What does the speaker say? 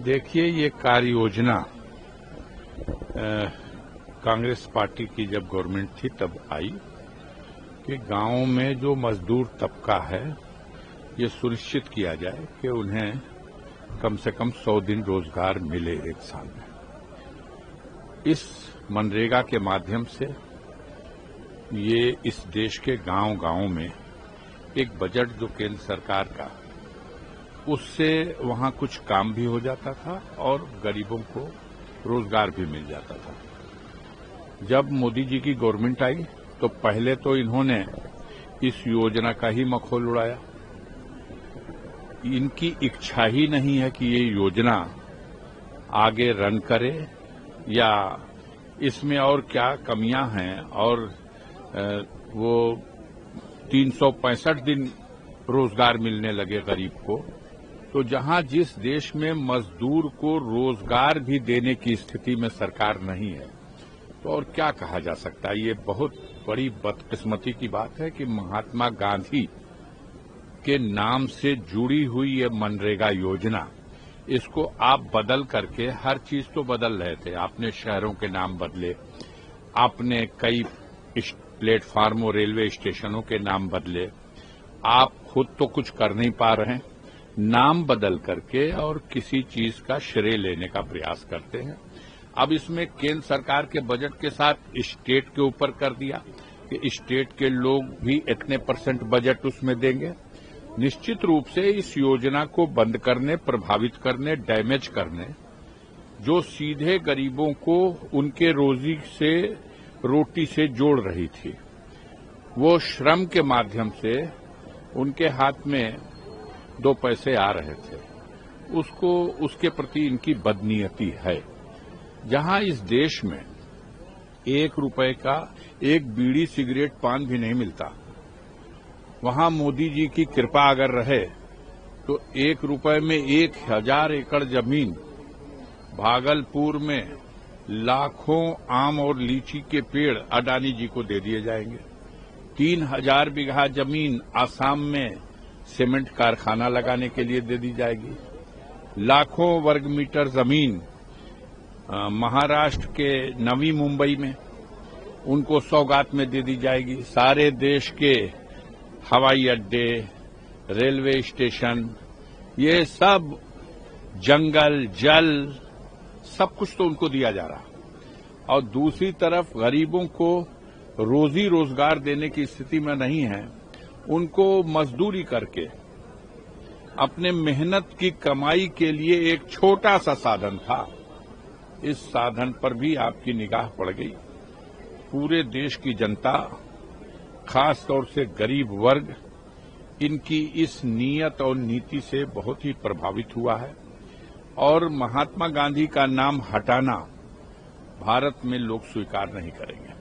देखिए, ये कार्य योजना कांग्रेस पार्टी की जब गवर्नमेंट थी तब आई कि गांव में जो मजदूर तबका है ये सुनिश्चित किया जाए कि उन्हें कम से कम 100 दिन रोजगार मिले एक साल में। इस मनरेगा के माध्यम से ये इस देश के गांव-गांव में एक बजट जो केंद्र सरकार का, उससे वहां कुछ काम भी हो जाता था और गरीबों को रोजगार भी मिल जाता था। जब मोदी जी की गवर्नमेंट आई तो पहले तो इन्होंने इस योजना का ही मखौल उड़ाया। इनकी इच्छा ही नहीं है कि ये योजना आगे रन करे या इसमें और क्या कमियां हैं, और वो 365 दिन रोजगार मिलने लगे गरीब को। तो जहां जिस देश में मजदूर को रोजगार भी देने की स्थिति में सरकार नहीं है, तो और क्या कहा जा सकता है। ये बहुत बड़ी बदकिस्मती की बात है कि महात्मा गांधी के नाम से जुड़ी हुई ये मनरेगा योजना, इसको आप बदल करके हर चीज तो बदल रहे थे। आपने शहरों के नाम बदले, आपने कई प्लेटफार्म और रेलवे स्टेशनों के नाम बदले, आप खुद तो कुछ कर नहीं पा रहे हैं, नाम बदल करके और किसी चीज का श्रेय लेने का प्रयास करते हैं। अब इसमें केंद्र सरकार के बजट के साथ स्टेट के ऊपर कर दिया कि स्टेट के लोग भी इतने % बजट उसमें देंगे। निश्चित रूप से इस योजना को बंद करने, प्रभावित करने, डैमेज करने, जो सीधे गरीबों को उनके रोजी से, रोटी से जोड़ रही थी, वो श्रम के माध्यम से उनके हाथ में 2 पैसे आ रहे थे, उसके प्रति इनकी बदनीयती है। जहां इस देश में 1 रुपए का एक बीड़ी सिगरेट पान भी नहीं मिलता, वहां मोदी जी की कृपा अगर रहे तो 1 रुपए में 1000 एकड़ जमीन भागलपुर में लाखों आम और लीची के पेड़ अडानी जी को दे दिए जाएंगे। 3000 बीघा जमीन आसाम में सीमेंट कारखाना लगाने के लिए दे दी जाएगी। लाखों वर्ग मीटर जमीन महाराष्ट्र के नवी मुंबई में उनको सौगात में दे दी जाएगी। सारे देश के हवाई अड्डे, रेलवे स्टेशन, ये सब जंगल, जल, सब कुछ तो उनको दिया जा रहा। और दूसरी तरफ गरीबों को रोजी रोजगार देने की स्थिति में नहीं है, उनको मजदूरी करके अपने मेहनत की कमाई के लिए एक छोटा सा साधन था, इस साधन पर भी आपकी निगाह पड़ गई। पूरे देश की जनता, खास तौर से गरीब वर्ग, इनकी इस नीयत और नीति से बहुत ही प्रभावित हुआ है। और महात्मा गांधी का नाम हटाना भारत में लोग स्वीकार नहीं करेंगे।